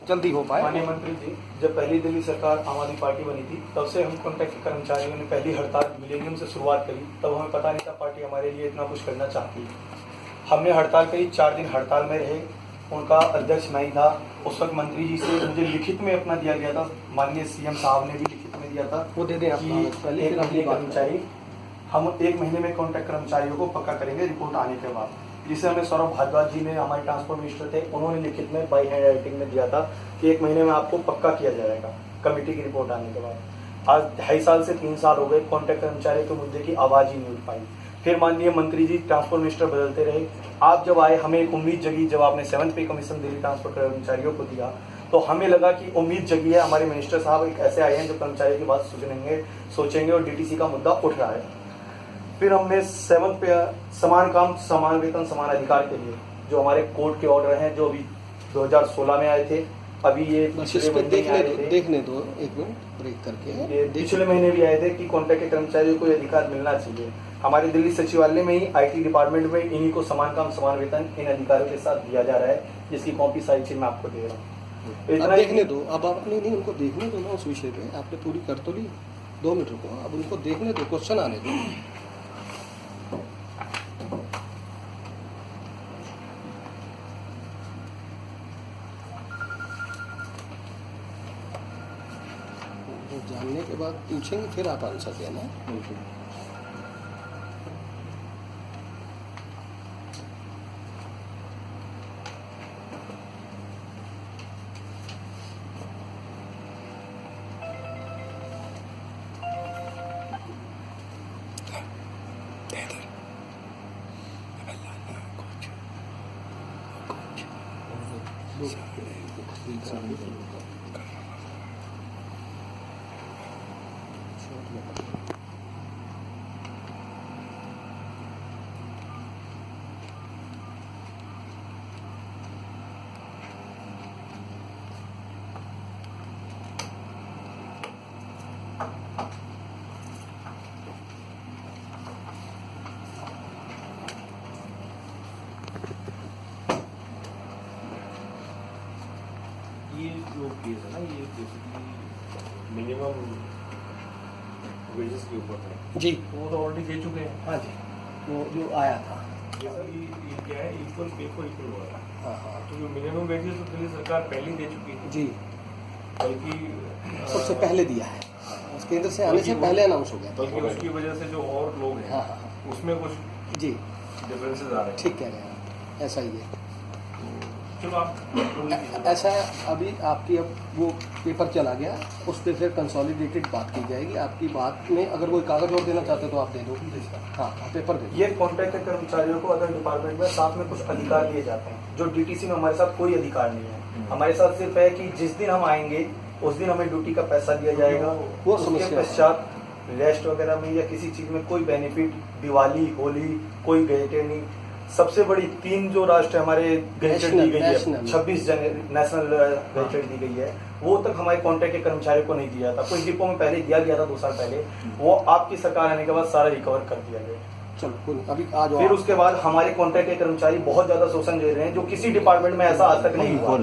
जल्दी हो पाए। माननीय मंत्री जी, जब पहली दिल्ली सरकार आम आदमी पार्टी बनी थी तब से हम कॉन्ट्रैक्ट के कर्मचारियों ने पहली हड़ताल मिलेनियम से शुरुआत करी। तब हमें पता नहीं था पार्टी हमारे लिए इतना कुछ करना चाहती है। हमने हड़ताल करी, 4 दिन हड़ताल में रहे। उनका अध्यक्ष मैं ही था। उस वक्त मंत्री जी से मुझे लिखित में अपना दिया गया था, माननीय सीएम साहब ने भी लिखित में दिया था, वो दे दें आप पहले, एक महीने कर्मचारी हम 1 महीने में कॉन्ट्रैक्ट कर्मचारियों को पक्का करेंगे रिपोर्ट आने के बाद, जिसे हमें सौरभ भारद्वाज जी ने, हमारे ट्रांसपोर्ट मिनिस्टर थे, उन्होंने लिखित में बाई हैंड राइटिंग में दिया था कि 1 महीने में आपको पक्का किया जाएगा कमेटी की रिपोर्ट आने के बाद। आज 2.5 साल से 3 साल हो गए, कॉन्ट्रैक्ट कर्मचारियों के मुद्दे की आवाज ही नहीं उठ पाई। फिर माननीय मंत्री जी ट्रांसपोर्ट मिनिस्टर बदलते रहे। आप जब आए हमें एक उम्मीद जगी, जब आपने 7th पे कमीशन दिल्ली ट्रांसपोर्ट कर्मचारियों को दिया तो हमें लगा कि उम्मीद जगी है, हमारे मिनिस्टर साहब एक ऐसे आए हैं जो कर्मचारियों की बात सुनेंगे, सोचेंगे और डीटीसी का मुद्दा उठ रहा है। फिर हमने 7th पे समान काम समान वेतन समान अधिकार के लिए जो हमारे कोर्ट के ऑर्डर हैं, जो अभी 2016 में आए थे, अभी ये देखने दो 1 मिनट ब्रेक करके, ये पिछले महीने भी आए थे कि कॉन्ट्रैक्ट के कर्मचारियों को ये अधिकार मिलना चाहिए। हमारे दिल्ली सचिवालय में ही IT डिपार्टमेंट में इन्हीं को समान काम समान वेतन इन अधिकारियों के साथ दिया जा रहा है, जिसकी कॉपी सारी चीज मैं आपको दे रहा हूँ। इतना देखने दो, अब आप नहीं उनको देखने दो ना उस विषय पे, आपने पूरी कर तो ली, 2 मिनट रुको, अब उनको देखने दो, क्वेश्चन आने दो। वो जानने के बाद पूछेंगे, फिर आप आंसर देना। ये जो केस है ना, ये बेसिकली मिनिमम वेजेस के ऊपर है जी, वो तो ऑलरेडी दे चुके हैं। हाँ जी, वो जो आया था ये सर ये क्या है, इक्वल पे को इक्वल हो रहा है। हाँ तो जो मिनिमम वेजेस तो दिल्ली सरकार पहले ही दे चुकी है, जी, बल्कि सबसे पहले दिया है, केंद्र से आने से पहले अनाउंस हो गया, बल्कि उसकी वजह से जो और लोग हैं हाँ, उसमें कुछ जी, डिफरेंसेस आ रहे हैं। ठीक कह रहे हैं, ऐसा ही है। चलो आप ऐसा अभी आपकी अब वो पेपर चला गया, उस पर फिर कंसोलिडेटेड बात की जाएगी। आपकी बात में अगर कोई कागज और देना चाहते तो आप दे दो। हाँ, पेपर दे दो। ये कॉन्ट्रैक्ट के कर्मचारियों को अदर डिपार्टमेंट में साथ में कुछ अधिकार दिए जाते हैं जो डीटीसी में हमारे साथ कोई अधिकार नहीं है। हमारे साथ सिर्फ है कि जिस दिन हम आएंगे उस दिन हमें ड्यूटी का पैसा दिया जाएगा, वो उसके पश्चात रेस्ट वगैरह में या किसी चीज में कोई बेनिफिट, दिवाली होली कोई गेजेटेड नहीं। सबसे बड़ी 3 जो राष्ट्र हमारे गेजेटेड दी गई है, 26 जनवरी नेशनल गेजेटेड दी गई है, वो तक हमारे कॉन्ट्रैक्ट के कर्मचारियों को नहीं दिया था। कुछ डिपो में पहले दिया गया था 2 साल पहले, वो आपकी सरकार आने के बाद सारा रिकवर कर दिया गया। चलो अभी आज फिर उसके बाद हमारे कॉन्ट्रैक्ट के कर्मचारी बहुत ज्यादा शोषण झेल रहे हैं, जो किसी डिपार्टमेंट में ऐसा आज तक नहीं हुआ।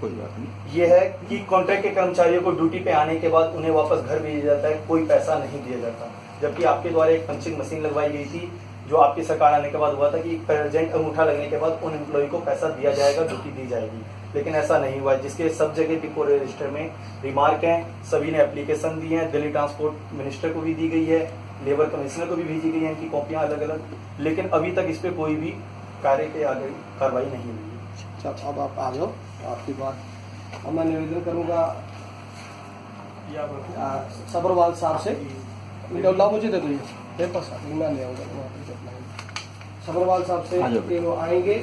कोई बात नहीं। ये है कि कॉन्ट्रैक्ट के कर्मचारियों को ड्यूटी पे आने के बाद उन्हें वापस घर भेजा जाता है, कोई पैसा नहीं दिया जाता। जबकि आपके द्वारा एक पंचिंग मशीन लगवाई गई थी, जो आपकी सरकार आने के बाद हुआ था कि प्रेजेंट अंगूठा लगने के बाद उन एम्प्लॉय को पैसा दिया जाएगा, ड्यूटी दी जाएगी, लेकिन ऐसा नहीं हुआ। जिसके सब जगह डिपो रजिस्टर में रिमार्क हैं, सभी ने एप्लीकेशन दी है, दिल्ली ट्रांसपोर्ट मिनिस्टर को भी दी गई है, लेबर कमिश्नर को भी भेजी गई है इनकी कॉपियां अलग अलग, लेकिन अभी तक इस पे कोई भी कार्य के आगे कार्रवाई नहीं हुई। अच्छा, अब आप आ जाओ, आपकी बात अब मैं निवेदन करूँगा सब्रवाल साहब से, ला मुझे दे दो ये पेपर साहब, मैं ले आऊँगा सब्रवाल साहब से, कि वो आएंगे।